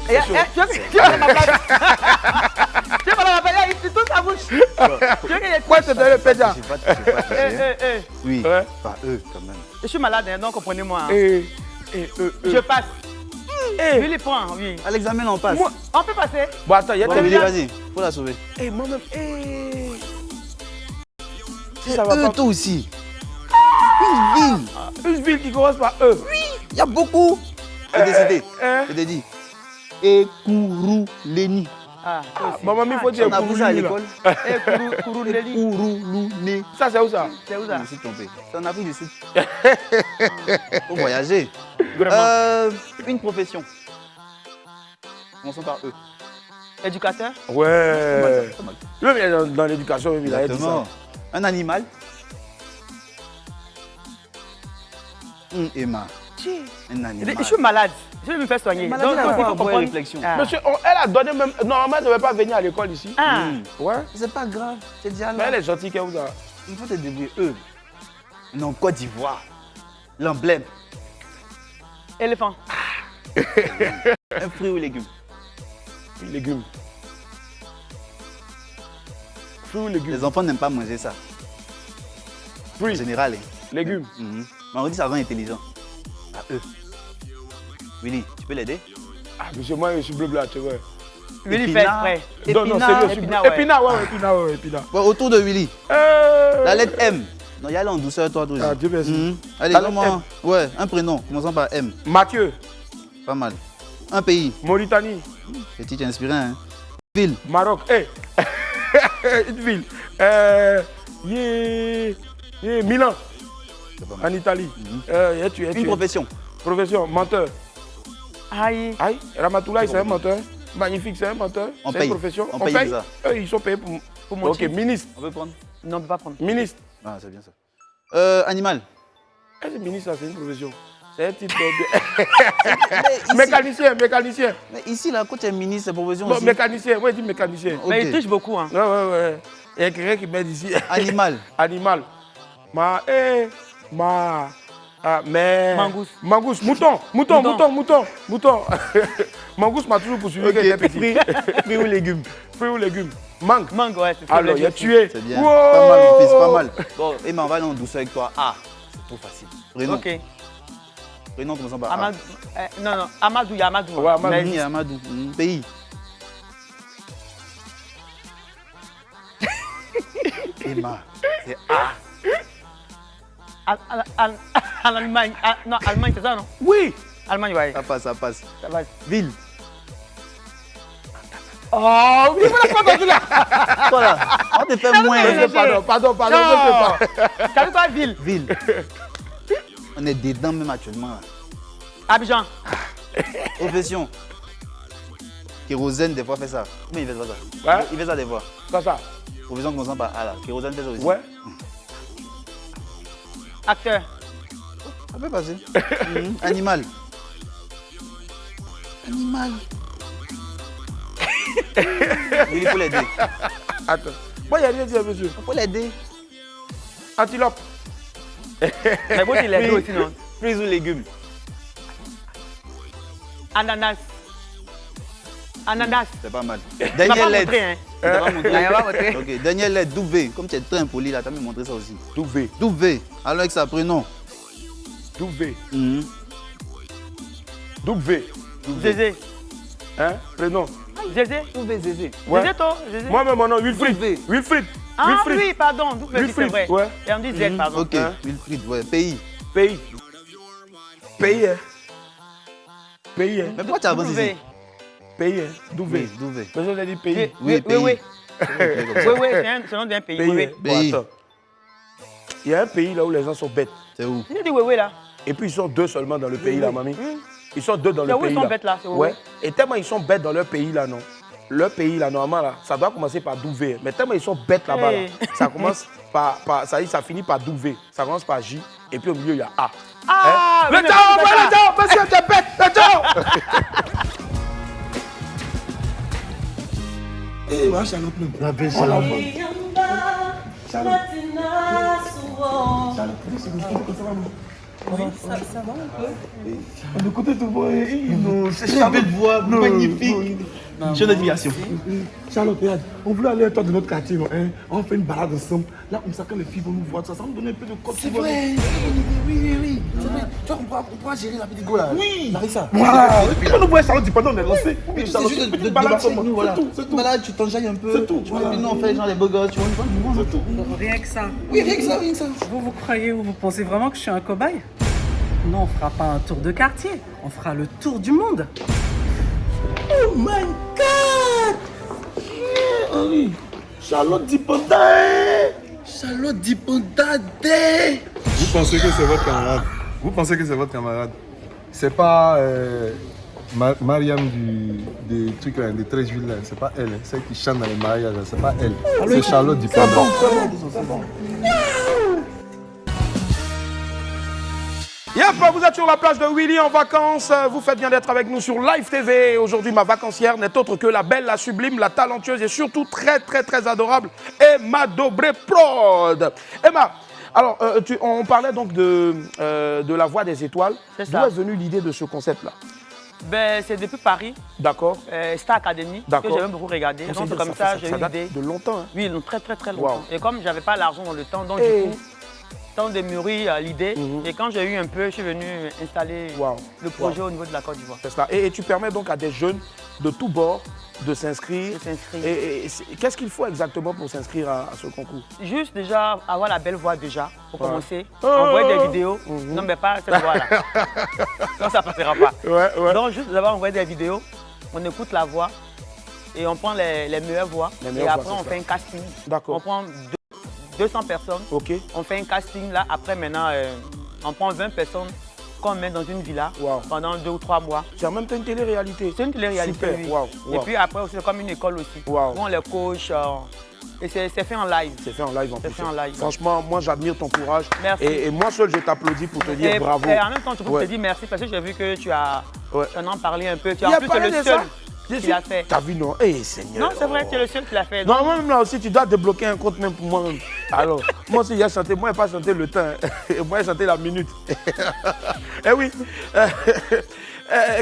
Tu veux ma place? Tu veux pas ma place? Il tourne sa bouche. Tu veux qu'il ait Ouais, c'est dans le pédia. je sais pas touché. Oui, Ouais. par E quand même. Je suis malade, hein, donc comprenez-moi. hein. E. Je passe. Eh. Lui, il prend, oui. À l'examen, on passe. Moi- On peut passer. Bon, attends, il y a Bon, des Willy, vas-y, faut la sauver. Eh, moi-même. Eh. Si ça va E, pas. toi aussi. Une ville, Une ville qui commence par E. il y a beaucoup. J'ai décidé, Hein? je t'ai dit. Ekourouleni. Ah, toi aussi. Maman, il faut dire On a appris ça à Kourouli, là. l'école. Eh, Kourouneli. Ekourouleni. Ça, c'est où ça? C'est où Je ça? me suis trompé. C'est en Afrique du Sud. Faut voyager. Vraiment. Une profession. Commençons par E. Éducateur. Ouais. Pas mal. Lui, il est dans l'éducation, il a dit ça. Exactement. Un animal. Emma. Un animal. Je suis malade. Je vais me faire soigner. Maladie, Donc, là, il faut faut avoir comprendre. réflexion. Ah. Monsieur, elle a donné même. Normalement, elle ne devait pas venir à l'école ici. Ah. Ouais. C'est pas grave. C'est déjà Mais elle là. est gentille, qu'elle vous a. Il faut te débrouiller. E. Non, Côte d'Ivoire. L'emblème. Éléphant. Un fruit ou légume. Légumes. Fruits ou légumes? Les enfants n'aiment pas manger ça. En Fruits, général. Hein. légumes. Mais on dit ça rend intelligent. À E. Willy, tu peux l'aider? Ah, monsieur, moi, je suis bleu-blanc, tu vois. Lui, il fait exprès. Non, non, c'est lui, je suis bleu. Épinard, ouais. Épinard, ouais, épinard, ouais, épinard. Bon, autour de Willy. La La lettre M. Non, il y a là en douceur, toi, toi. Ah, Dieu merci. Allez, La lettre comment? Ouais, un prénom. Commençons par M. Mathieu, Pas mal. Un pays. Mauritanie, Petit, tu es inspiré, hein? Ville. Maroc. Eh, une ville. Milan, C'est pas mal. en Italie. Tu es Une profession. Profession, menteur. Aïe. Aïe, Ramatoulaye, c'est un menteur. Magnifique, c'est un menteur. On C'est paye. une profession. On paye ça. Eux, ils sont payés pour mentir. Ok, ministre. On peut prendre? Non, on ne peut pas prendre. Ministre. Ah, c'est bien ça. Animal. Eh, c'est ministre, ça, c'est une profession. C'est un titre. Mais ici, Mécanicien, mécanicien. mais ici, là, quand tu es ministre, c'est profession Bon, aussi. mécanicien, moi, je dis mécanicien. Ok. Mais il triche beaucoup. Hein. Ouais, ouais, ouais. Il y a quelqu'un qui m'aide ici. Animal. Animal. Mais. Mangouste. Mangouste. Mouton. Mangouste m'a toujours poursuivi quand j'étais petit. Fruit ou légume. Fruits ou légumes. Mangue. Mangue, ouais, c'est ce que Alors, je il a voulais dire. tué. C'est bien. Wow. Pas mal, mon fils, pas mal. Bon, Emma, on va aller en douceur avec toi. A. C'est trop facile. Prénom. Ok. Prénom, commençons par A. Amadou. Non, non. Amadou, il y a Amadou. Ouais, Amadou. Mais- Amadou. Amadou. Pays. Emma, c'est A. En Allemagne. Ah, non, Allemagne, c'est ça, non? Oui. Allemagne, ouais. Ça passe, ça passe. Ça va. Ville. Oh, oui, voilà pas entendu là. Voilà. On te fait moins. Pardon, Non. je sais pas. T'as vu quoi, ville? Ville. On est dedans même actuellement. Là. Abidjan. Profession. Kérosène, des fois, fait ça. Mais il fait pas ça. Ouais. Il fait ça des fois. Quoi ça? Profession commençant par A là. Kérosène fait ça aussi. Ouais. Acteur. Ça peut passer. Animal. Animal. Il faut l'aider. Attends. Moi, il n'y a rien dit, monsieur. Il faut l'aider. Antilope. Mais bon, il est deux aussi, non? Fruits ou légumes. Ananas. Ananas. C'est pas mal. Tu m'as Dernière pas lettre. montré, hein? Tu t'as pas montré. Il m'a pas montré. Ok, dernière lettre, W. Comme tu es très impoli là, tu as même montré ça aussi. W. W. Alors avec ça, prénom. W. Mhm. W. Zézé. Hein? Prénom. Zézé. W, Zézé. Ouais. Zézé, toi? Zézé. Moi-même, mon nom, Wilfried. W. Wilfried. Ah Wilfried. oui, pardon. D'où c'est Wilfried, vrai. ouais. Et on dit Z, pardon. Ok, Hein? Wilfried, ouais. Pays. Pays. Pays, hein? Pays, hein? Mais pourquoi tu as avancé ici? W. Pays, hein? W. W. Mais je l'ai dit pays. Oui, Oui, pays. oui. C'est comme Oui, ça. oui, c'est le nom d'un pays. Pays, Oui, hein? oui. Bon, Pays. attends. Il y a un pays là où les gens sont bêtes. C'est où? Tu dis oui, oui, là. Et puis ils sont deux seulement dans le pays là, mamie. Ils sont deux dans C'est le où ils pays sont là. bêtes, là, c'est où, Ouais. oui. Et tellement ils sont bêtes dans leur pays là, non. Leur pays là, normalement là, ça doit commencer par W. Mais tellement ils sont bêtes là-bas, là, Hey. ça commence ça finit par W. Ça commence par J. Et puis au milieu il y a A. Ah, Le oui, mais temps, c'est ouais, ça. le temps, monsieur, t'es bête, le temps. Eh, ma Charlotte, même. La belle Charlotte. Charlotte. Ça va un peu. Le côté de voix, c'est Charlotte. Belle voix, magnifique. J'ai une admiration. Charlotte, regarde, on voulait aller à toi de notre quartier, non, hein? On fait une balade ensemble. Là, comme ça, quand les filles vont nous voir, ça va nous donner un peu de code. C'est vrai. Oui. C'est vrai. Tu vois, on pourra gérer la petite go là. Oui. Larissa. Voilà. Et puis, quand on voit Charlotte, dit pendant on est lancé. Oui, Charlotte, c'est juste petite de balade débarquer ensemble. nous, voilà. C'est tout. Balade, tu t'enjailles un peu. C'est tout, Tu vois, voilà. puis nous, on fait genre les beaux gosses, tu vois, on du monde. C'est tout. Rien que ça. Oui, rien que ça, rien que ça. Vous croyez ou vous pensez vraiment que je suis un cobaye? Non, on fera pas un tour de quartier. On fera le tour du monde. Oh my God! Henri, Charlotte Dipondade! Charlotte Dipondade! Vous pensez que c'est votre camarade? Vous pensez que c'est votre camarade? C'est pas Mariam des trucs là, des 13 villes là, c'est pas elle, hein. Celle qui chante dans les mariages, là, c'est pas elle. C'est Charlotte Dipondade. C'est bon. Yep, vous êtes sur la plage de Willy en vacances. Vous faites bien d'être avec nous sur Live TV. Aujourd'hui, ma vacancière n'est autre que la belle, la sublime, la talentueuse et surtout très, très, très adorable Emma Dobré Prod. Emma, alors, on parlait donc de la voix des étoiles. C'est D'où ça. est venue l'idée de ce concept-là? Ben, c'est depuis Paris, D'accord. Star Academy, que D'accord. j'aime beaucoup regarder. Donc, c'est comme ça j'ai eu date l'idée. de longtemps. Hein. Oui, donc très, très, très longtemps. Wow. Et comme j'avais pas l'argent dans le temps, donc Hey. du coup, temps de mûrir l'idée. Et quand j'ai eu un peu, je suis venu installer Wow. le projet au niveau de la Côte d'Ivoire. C'est ça. Et tu permets donc à des jeunes de tous bords de s'inscrire. De s'inscrire. Et qu'est-ce qu'il faut exactement pour s'inscrire à ce concours? Juste déjà avoir la belle voix déjà, pour commencer. Oh. Envoyer des vidéos. Non, mais pas cette voix-là. Non, ça passera pas. Ouais. Donc, juste d'abord envoyer des vidéos, on écoute la voix et on prend les meilleures voix. Les Et meilleures après, voix, on c'est fait un casting. D'accord. On prend 200 personnes. Ok. On fait un casting là. Après, maintenant, on prend 20 personnes qu'on met dans une villa Wow. pendant 2 ou 3 mois. C'est en même temps une télé-réalité. C'est une télé-réalité. Super. Oui. Wow. Et Wow. puis après, aussi, c'est comme une école aussi. Wow. Où on les coach. Et c'est fait en live. C'est fait en live en C'est plus. fait en live. Franchement, moi j'admire ton courage. Merci. Et moi seul je t'applaudis pour te dire Et, bravo. et en même temps, tu peux Ouais. te dire merci parce que j'ai vu que tu en as parlé un peu. Tu Il en a plus, tu es parlé le de seul ça. qui l'a fait. T'as vu, non? Eh, Seigneur. Non, c'est vrai, tu es le seul qui l'a fait. Non, moi-même là aussi, tu dois débloquer un compte même pour moi-même. Alors, moi aussi, j'ai chanté, moi, je n'ai pas chanté le temps. Et moi, j'ai chanté la minute. Eh oui.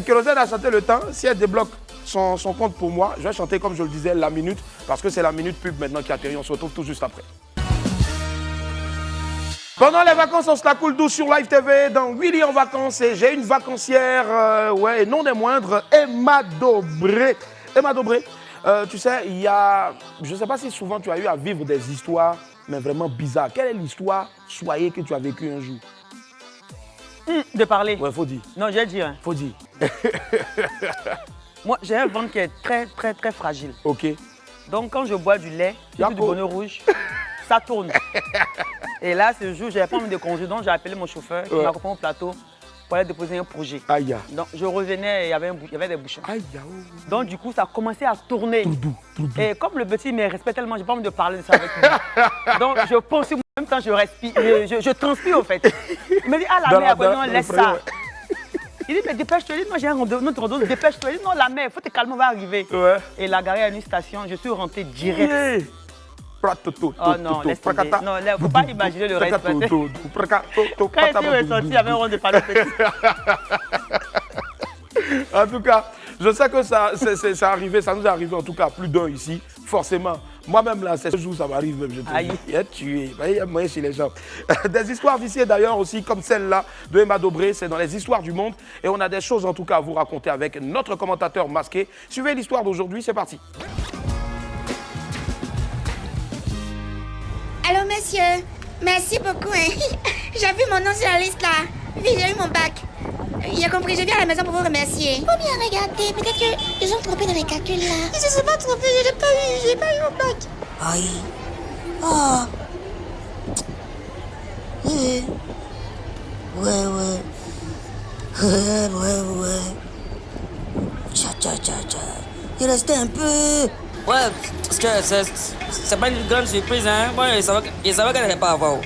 Kérosène a chanté le temps. Si elle débloque son compte pour moi, je vais chanter, comme je le disais, la minute. Parce que c'est la minute pub maintenant qui atterrit. On se retrouve tout juste après. Pendant les vacances, on se la coule douce sur Live TV dans Willy en vacances. Et j'ai une vacancière, et non des moindres, Emma Dobré. Emma Dobré, tu sais, il y a, je ne sais pas si souvent tu as eu à vivre des histoires mais vraiment bizarre. Quelle est l'histoire soyée que tu as vécue un jour? De parler. Ouais, faut dire. Non, j'ai dit. Hein. Faut dire. Moi, j'ai un ventre qui est très, très, très fragile. Ok. Donc, quand je bois du lait, surtout du bonheur rouge, ça tourne. Et là, ce jour, j'avais pas envie de conduire, donc j'ai appelé mon chauffeur qui m'a accompagné au plateau pour aller déposer un projet. Aïe. Donc, je revenais et il y avait des bouchons. Aïe. Donc, du coup, ça a commencé à tourner. Tout Et comme le petit me respecte tellement, j'ai pas envie de parler de ça avec lui. Donc, je pense en même temps, je respire, je transpire au fait. Il me dit, ah la mère, non, laisse ça. Il dit, mais dépêche-toi. Il dit, non, j'ai notre rendez-vous, dépêche-toi. Il dit, non, la mère, il faut te calmer, on va arriver. Ouais. Et la garé à une station, je suis rentré direct. Yeah. Oh non, laisse tomber. Non, il ne faut pas imaginer le reste. Quand il était ressorti, il y avait un rond de panneau petit. En tout cas, je sais que ça nous est arrivé en tout cas plus d'un ici, forcément. Moi-même là, c'est ce jour ça m'arrive même, je te dis. Il est tué, il y a moyen chez les gens. Des histoires viciées d'ailleurs aussi, comme celle-là de Emma Dobré, c'est dans les histoires du monde. Et on a des choses en tout cas à vous raconter avec notre commentateur masqué. Suivez l'histoire d'aujourd'hui, c'est parti. Allô, monsieur. Merci beaucoup. Hein. J'ai vu mon nom sur la liste là. Oui, j'ai eu mon bac. Il a compris, je viens à la maison pour vous remercier. Faut bien regarder, peut-être qu'ils ont trompé dans les calculs là. Ils se sont pas trompés, j'ai pas eu mon bac. Aïe. Ah. Ouais. Tcha. Il restait un peu. Ouais, parce que c'est pas une grande surprise, hein. Moi, je savais qu'elle n'allait pas avoir.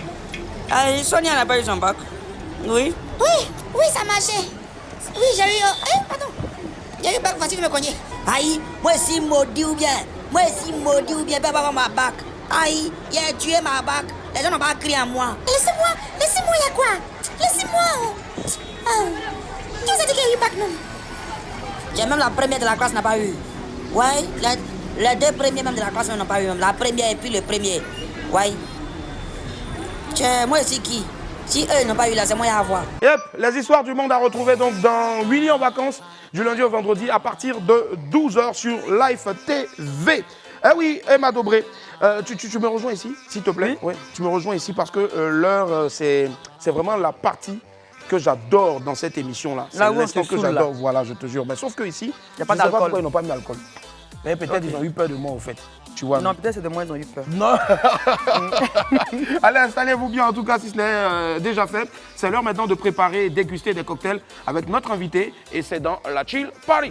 Ah, Sonia n'a pas eu son bac. Oui. Oui, ça marchait. Oui, j'ai eu... pardon. J'ai eu bac facile de me cogner. Aïe, moi si maudit ou bien, pas avoir ma bac. Aïe, il a tué ma bac. Les gens n'ont pas crié à moi. Laissez-moi, il y a quoi? Laissez-moi. Qui vous a dit qu'il y a eu bac, non? J'ai même la première de la classe n'a pas eu. Ouais, les deux premiers même de la classe n'ont pas eu. La première et puis le premier. Ouais. Moi c'est qui? Si eux n'ont pas eu là, c'est moi à avoir. Yep, les histoires du monde à retrouver donc dans Willy en vacances du lundi au vendredi à partir de 12h sur Live TV. Eh oui, Emma Dobré, tu me rejoins ici, s'il te plaît? Oui. Tu me rejoins ici parce que l'heure, c'est vraiment la partie que j'adore dans cette émission-là. C'est l'instant que j'adore, voilà, je te jure. Mais sauf que ici, il n'y a pas d'alcool. Je ne sais pas pourquoi ils n'ont pas mis d'alcool. Mais peut-être ils ont eu peur de moi, au fait. Tu vois, non, peut-être c'est de moi, ils ont eu peur. Non. Allez, installez-vous bien, en tout cas, si ce n'est déjà fait. C'est l'heure maintenant de préparer et déguster des cocktails avec notre invité. Et c'est dans la Chill Party.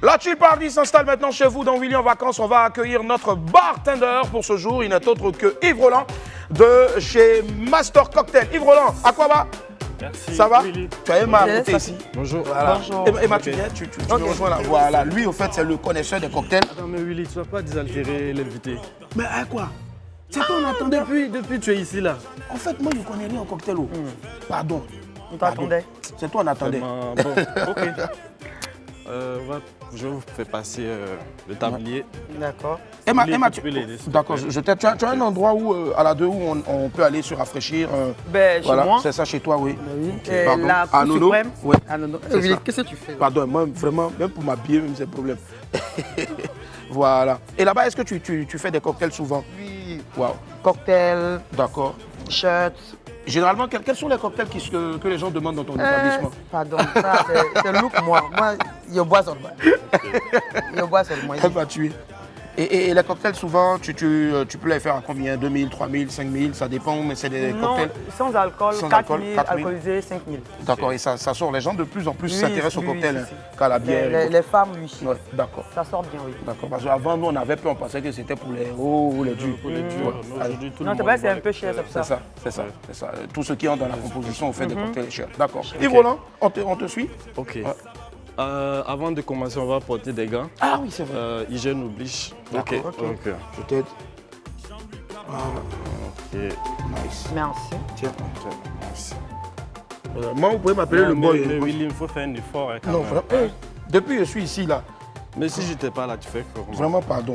La Chill Party s'installe maintenant chez vous dans Willy en vacances. On va accueillir notre bartender pour ce jour. Il n'est autre que Yves Roland de chez Master Cocktail. Yves Roland, à quoi va? Merci. Ça va? Willy. Tu as Emma à côté ici. Bonjour. Voilà. Bonjour. Emma, tu viens, tu me rejoins là. Voilà, lui, au fait, c'est le connaisseur des cocktails. Attends, mais Willy, tu vas pas désaltérer l'invité. Mais quoi? C'est toi, on attendait. Depuis tu es ici là. En fait, moi, je ne connais rien en cocktail. Pardon. On t'attendait. C'est toi, on attendait. Bon, ok. Je vous fais passer le tablier. D'accord. Emma, tu peux l'aider. D'accord, tu as un endroit où, à la 2 où on peut aller se rafraîchir. Ben, voilà, chez moi. c'est ça chez toi, oui. Oui. Okay. Pardon. La Cour suprême. Oui. Qu'est-ce que tu fais? Pardon, moi, vraiment, même pour m'habiller, même c'est le problème. Voilà. Et là-bas, est-ce que tu fais des cocktails souvent? Oui. Wow. Cocktail. D'accord. Shirt. Généralement, quels sont les cocktails que les gens demandent dans ton établissement? Pardon, ça, c'est look moi. Moi, je bois seulement. Je bois seulement. Elle va tuer. Et les cocktails, souvent, tu peux les faire à combien? 2000, 3000, 5000, ça dépend, mais c'est des cocktails. Sans alcool, 4000, alcoolisés, 5000. D'accord, et ça sort. Les gens de plus en plus s'intéressent aux cocktails qu'à la bière. Les femmes, oui. Ouais, d'accord. Ça sort bien, oui. D'accord, parce qu'avant, nous, on avait peur, on pensait que c'était pour les hauts ou les durs. Pour les durs. Non, c'est vrai, c'est un peu cher, c'est ça. C'est ça. Tout ce qui est dans la composition, on fait des cocktails chers. D'accord. Yves Roland, on te suit? Ok. Avant de commencer, on va porter des gants. Ah oui, c'est vrai. Hygiène oblige. Ok. Peut-être. Voilà. Ok. Nice. Merci. Tiens. Merci. Moi, vous pouvez m'appeler le boy. Mais Willy, il faut faire un effort. Quand non, même. vraiment. Depuis que je suis ici, là. Mais si je n'étais pas là, tu fais comment? Vraiment, pardon.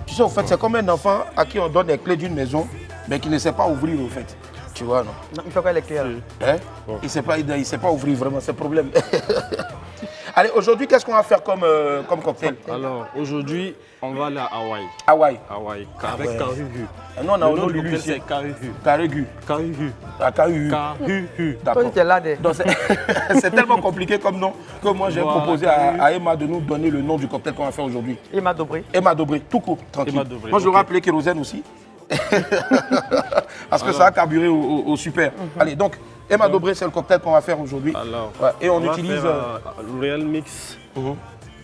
Tu sais, au fait, c'est comme un enfant à qui on donne les clés d'une maison, mais qui ne sait pas ouvrir, au fait. Tu vois, non? Non, il faut quoi les clés là? Hein? Bon. Il ne sait pas ouvrir, vraiment, c'est le problème. Allez, aujourd'hui, qu'est-ce qu'on va faire comme cocktail? Alors, aujourd'hui, on va aller à Hawaï. Hawaï. Avec Karuhu. Nous, on a le nom du Lulu cocktail, ici. c'est Karuhu. Karuhu. Karuhu. Ah, Karuhu. Karuhu. D'accord. Toi, tu es là, des. Donc, c'est tellement compliqué comme nom que moi, j'ai proposé à Emma de nous donner le nom du cocktail qu'on va faire aujourd'hui. Emma Dobré. Emma Dobré, tout court, tranquille. Emma Dobré, moi, je l'aurais ok. appelé Kérosène aussi. Parce que ça a carburé au super. Allez, donc, Emma Dobré, c'est le cocktail qu'on va faire aujourd'hui. Alors, Ouais, et on va utilise... faire, le Real Mix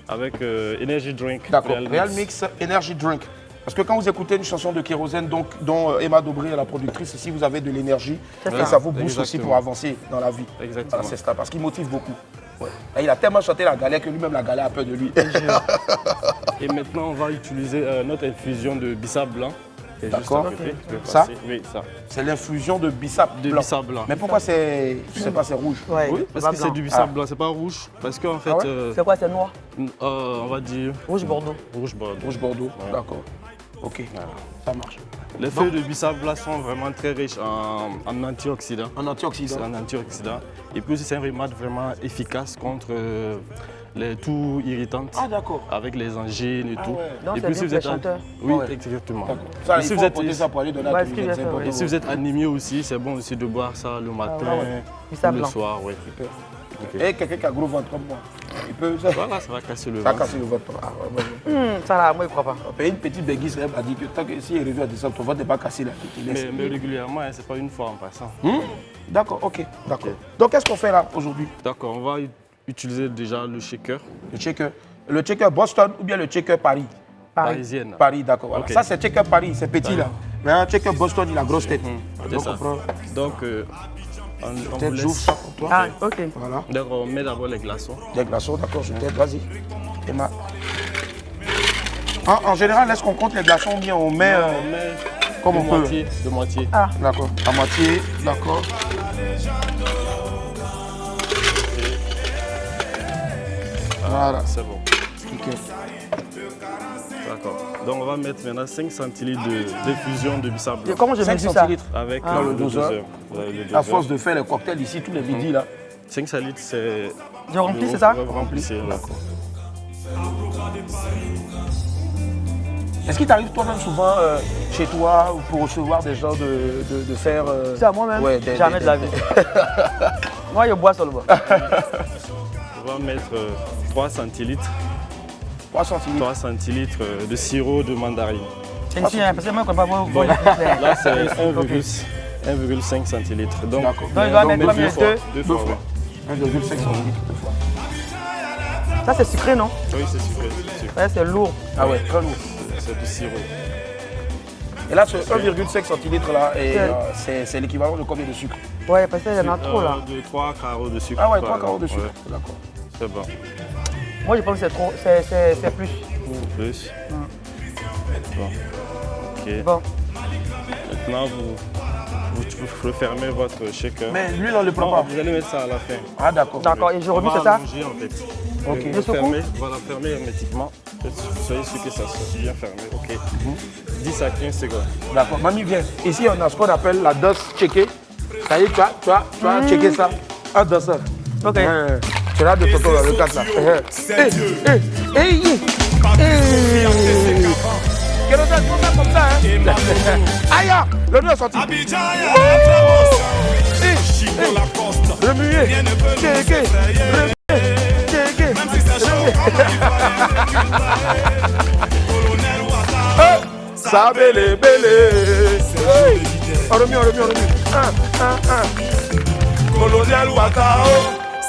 avec Energy Drink. D'accord, Real Mix Energy Drink. Parce que quand vous écoutez une chanson de Kérosène, donc, dont Emma Dobré est la productrice, ici vous avez de l'énergie et ça vous booste aussi pour avancer dans la vie. Exactement. Voilà, c'est ça, parce qu'il motive beaucoup. Ouais. Et il a tellement chanté la galère que lui-même la galère a peur de lui. Et maintenant, on va utiliser notre infusion de bissap blanc. D'accord. Okay. Ça? Oui, ça. C'est l'infusion de bissap blanc. Bissap blanc. Mais pourquoi c'est, je sais pas, c'est rouge? Ouais, Oui, parce que c'est du bissap blanc, c'est pas rouge. Parce qu'en fait, c'est quoi, c'est noir? On va dire Rouge Bordeaux. rouge Bordeaux. Rouge Bordeaux, Ouais. d'accord. Ok, ça marche. Les feuilles de bissap blanc sont vraiment très riches en antioxydants. En antioxydants. En antioxydants. Et puis aussi, c'est un remède vraiment efficace contre les toux irritantes. Ah, d'accord. Avec les angines et tout. ouais. Donc, Et c'est puis bien si vous pour êtes les chanteurs. Oui, Ouais. exactement. D'accord. Ça, Et il si faut vous êtes apporter ça pour aller donner à Ouais, tous ce que les je vais faire, importants. Et si vous êtes anémié aussi, c'est bon aussi de boire ça le matin Bissap ou le blanc. soir. Ouais. Super. Ok. Et quelqu'un qui a gros ventre comme moi, il peut... Voilà, ça va casser le Ça ventre. casse le ventre. Ah, ouais. Ça là, moi, je crois pas. On paye une petite béguise, elle m'a dit que tant que si elle revient à descendre, ton ventre n'est pas cassé là. tu te laisses. Mais régulièrement, hein, c'est pas une fois en passant. D'accord, ok, d'accord. Donc qu'est-ce qu'on fait là aujourd'hui? D'accord, on va utiliser déjà le shaker. Le shaker Boston ou bien le shaker Paris? Parisienne. Paris, d'accord. Voilà. Ok. Ça c'est shaker Paris, c'est petit là. Mais un shaker Boston, il a grosse tête. C'est Donc ça. on prend... Donc, on vous Peut-être j'ouvre laisse. ça pour toi. Ah, ok. Voilà. D'accord, on met d'abord les glaçons. Des glaçons, d'accord, je t'aide, vas-y. Emma. En général, est-ce qu'on compte les glaçons ou bien on met... On met comme de on peut. moitié, de moitié. Ah. D'accord, à moitié, d'accord. Voilà. C'est bon. Nickel. D'accord. Donc on va mettre maintenant 5 centilitres d'infusion de bissap blanc. Comment je 5 mesure ça? centilitres. Avec Dans le le doseur. doseur. Ouais, le À doseur. force de faire les cocktails ici tous les midis là. 5 centilitres, c'est... Je remplis, c'est ça? Ouais, remplissez. D'accord. Est-ce qu'il t'arrive toi-même souvent chez toi pour recevoir des gens de faire... Ça, moi-même, ouais, jamais de la vie. Moi, je bois seulement. On va mettre 3 centilitres. 3 centilitres. 3 centilitres de sirop de mandarine. C'est ici, hein, parce que moi, je ne comprends pas. Là, c'est 1,5 centilitres. Donc, D'accord. Donc, il va mettre combien? deux fois. Ouais. 1,5 centilitres. Ça, c'est sucré, non? Oui, c'est sucré. Ouais, c'est lourd. Ah ouais, très lourd. C'est du sirop. Et là, ce 1,5 centilitres là, c'est l'équivalent de combien de sucre? Ouais, parce qu'il y en a trop là. De 3 carreaux de sucre. Ah ouais, par 3 carreaux de exemple. sucre. Ouais, D'accord. c'est bon. Moi, je pense que c'est trop. C'est plus. Plus. Bon. Ok. Bon. Maintenant, vous refermez votre shaker. Mais l'huile, on ne le prend Non, pas. vous allez mettre ça à la fin. Ah d'accord. D'accord, et je remue, On va c'est ça? allonger, en fait. Ok. Vous fermez, voilà, fermez hermétiquement. Soyez sûr que ça soit bien fermé. Ok. 10 à 15 secondes. D'accord. Mamie, viens. Ici, on a ce qu'on appelle la dose checkée. Ça y est, tu as checké ça. Un danseur. Ok. C'est là de Toto, là, le 4 là. Kérosène, faut faire comme ça, hein. Aïe, le nœud est sorti. Remuer. Checké. Checké. Ça bélé, bélé. On remue. Colonel Wakao,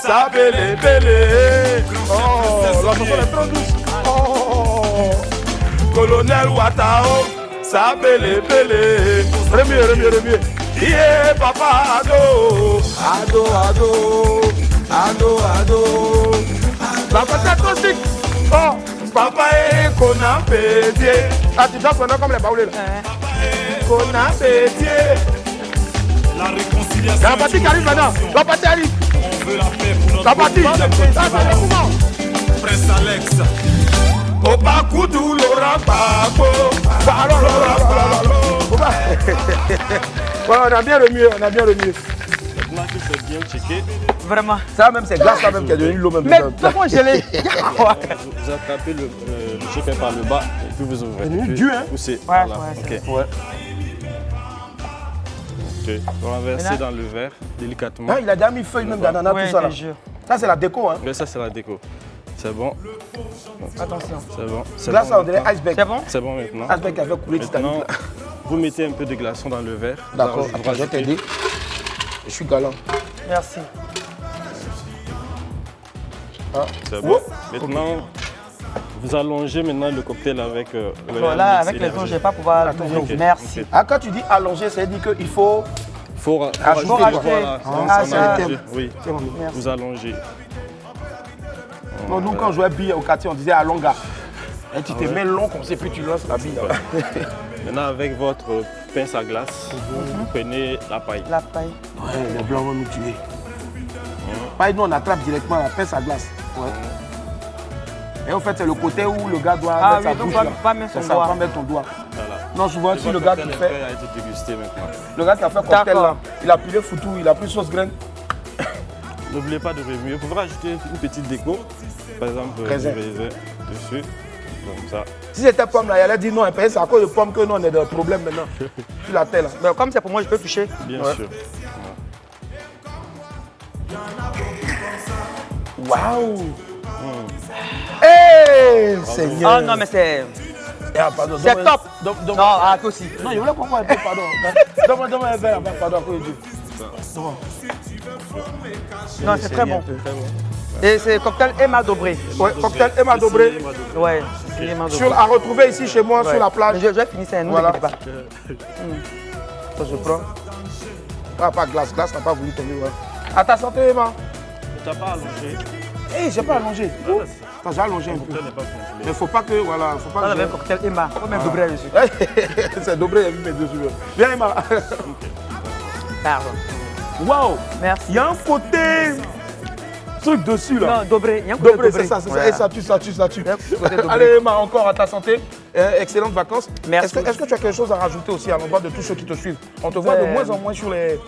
ça bélé, bélé. Oh, la chanson est trop douce. Oh, Colonel Watao, ça bélé, bélé. Remue. Yeah, papa, ado. La patate toxique. Oh, papa est qu'on a pédié. Ah, tu danses maintenant comme les baoulés là. Qu'on a pédié. La réconciliation. La partie qui arrive maintenant. La partie arrive. On veut la paix pour notre La partie. Ça, comment? Prince Alex. Opa Koudou, Laurent Babo. Ouais, on a bien remué. Maintenant qu'il c'est bien checké. Vraiment. Ça même, c'est glace là même qui a devenu l'eau même. Mais comment je l'ai Vous attrapez le chicken par le bas et puis vous ouvrez. C'est devenu dur, hein? Poussez. Ouais, Voilà. ouais, Ok. Ok. Vous renversez dans le verre délicatement. Ah, il a déjà mis feuille même d'ananas, Ouais, tout ça là. je te jure. Ça, c'est la déco, hein? Mais ça, c'est la déco. C'est bon. Attention. C'est bon. C'est Glace, bon ça, on dirait maintenant. iceberg. C'est bon? C'est bon maintenant. Iceberg qui avait coulé Titanic. Maintenant, vous mettez un peu de glaçon dans le verre. D'accord, Vous attends, je vais rajoutez- t'aider. Je suis galant. Merci. Ah. C'est bon. Maintenant, vous allongez maintenant le cocktail avec le Là, avec les énergie. os, je ne vais pas pouvoir. Ok. Merci. Ok. Ah, quand tu dis allonger, ça veut dire qu'il faut. Faut Rajouter, rajouter. quoi. Voilà. Ah, Donc, ça, on c'est a un allongé. thème. Oui. C'est bon. Vous allongez. Non, nous, quand on jouait bille au quartier, on disait à longa. Et tu te ouais. mets long comme ça, puis tu lances la bille. Maintenant, avec votre pince à glace, vous prenez la paille. La paille. Ouais, les blancs vont nous tuer. Paille, nous, on attrape directement la pince à glace. Ouais. Et en fait, c'est le côté où le gars doit mettre sa bouche. Pas mettre son C'est ça, doigt. pas mettre ton doigt. Voilà. Non, souvent, si le gars qui fait. a été dégusté maintenant. Le gars qui a fait cocktail là, il a pilé foutou, il a pris sauce graine. N'oubliez pas de remuer. Vous pouvez rajouter une petite déco. Par exemple, Raisin. du raisin dessus. Comme ça. Si c'était pomme là, il allait dire non, c'est à cause de pomme que nous on est dans le problème maintenant. Tu la telle là. Mais comme c'est pour moi, je peux toucher. Bien Ouais. sûr. Waouh! Hé, Seigneur! Ah non, mais c'est. Ah, pardon, C'est donne-moi- top! donne-moi- Non, ah, toi aussi. Non, je voulais comprendre un peu, pardon. Donne-moi un verre, pardon, à cause de Dieu. Non, c'est très bon. Et c'est cocktail Emma Dobré. Ouais, cocktail Emma Dobré. Ouais, c'est Emma Dobré. À retrouver ici chez moi, Ouais. sur la plage. Je vais finir ça, ne vous Voilà. inquiétez pas. Ça, je prends. Ah, pas glace, glace n'a pas voulu tomber. Ouais. À ta santé, Emma. Tu n'as pas allongé. Hé, j'ai pas allongé. Attends, j'ai allongé un peu. Le cocktail n'est pas complet. Mais faut pas que, voilà, faut pas On que avait un je- cocktail Emma. Faut mettre Dobré dessus. C'est Dobré, il a mis mes deux yeux. Viens, Emma. Pardon. Waouh! Merci. Il y a un côté truc dessus là. Non, Dobré. Il y a un côté Dobré, Dobré. c'est ça, c'est ça. Voilà. Et ça tue, ça tue, ça tue. côté Dobré. Allez, Emma, encore à ta santé. Excellentes vacances. Merci. Est-ce que tu as quelque chose à rajouter aussi à l'endroit de tous ceux qui te suivent? On te voit de moins en moins sur les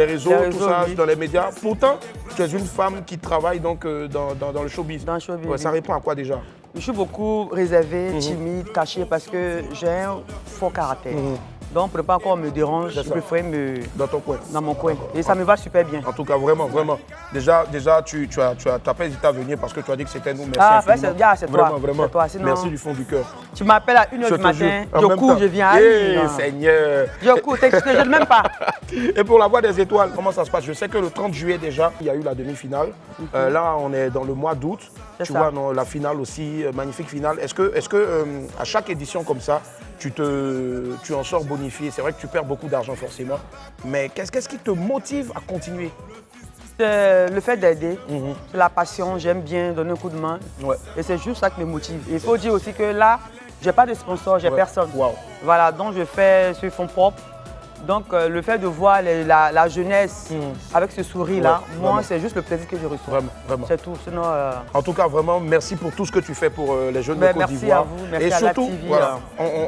réseaux, Les tout réseaux, ça, oui. dans les médias. Pourtant, tu es une femme qui travaille donc dans le showbiz. Dans le showbiz, Ouais, ça oui. répond à quoi déjà? Je suis beaucoup réservée, timide, cachée parce que j'ai un fort caractère. Donc, pour ne pas encore me déranger, je préfère me Dans ton coin. dans mon coin. Et ça me va super bien. En tout cas, vraiment, vraiment. Déjà tu n'as pas hésité à venir parce que tu as dit que c'était nous. Merci Ah, infiniment. c'est toi. Vraiment, vraiment. C'est toi, sinon- Merci du fond du cœur. Tu m'appelles à 1h Je du te jure. matin, En je même cours, temps. je viens. Eh, Aïe, Seigneur. je cours, je ne même pas. Et pour la Voix des Étoiles, comment ça se passe? Je sais que le 30 juillet déjà, il y a eu la demi-finale. Là, on est dans le mois d'août. C'est Tu ça. vois, non, la finale aussi, magnifique finale. Est-ce que à chaque édition comme ça, tu en sors bonifié? C'est vrai que tu perds beaucoup d'argent forcément. Mais qu'est-ce qui te motive à continuer? C'est le fait d'aider, c'est la passion, j'aime bien donner un coup de main. Ouais. Et c'est juste ça qui me motive. Il faut dire aussi que là, j'ai pas de sponsor, j'ai Ouais. personne. Wow. Voilà, donc je fais sur fonds propres. Donc le fait de voir la jeunesse avec ce sourire-là, Ouais, moi, vraiment. c'est juste le plaisir que je reçois. Vraiment, vraiment. C'est tout. Sinon, En tout cas, vraiment, merci pour tout ce que tu fais pour les jeunes de Ben, Côte merci d'Ivoire. à vous, merci et à surtout, la TV, voilà,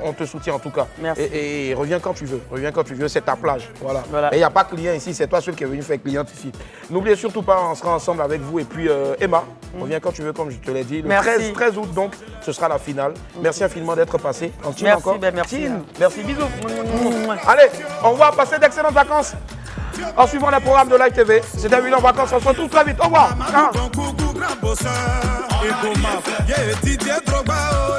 on te soutient en tout cas. Merci. Et reviens quand tu veux. Reviens quand tu veux, c'est ta plage. Voilà. Voilà. Et il n'y a pas de client ici, c'est toi seul qui est venu faire cliente ici. N'oubliez surtout pas, on sera ensemble avec vous. Et puis Emma, reviens quand tu veux, comme je te l'ai dit. Le Merci. 13 août, donc, ce sera la finale. Merci infiniment d'être passé. Continue Merci, encore. ben, merci. Tine. Merci, bisous. Allez, on va passer d'excellentes vacances. En suivant les programmes de Live TV. C'était William Vacances, on se retrouve très vite. Au revoir. Ciao. Didier Drogba, oh,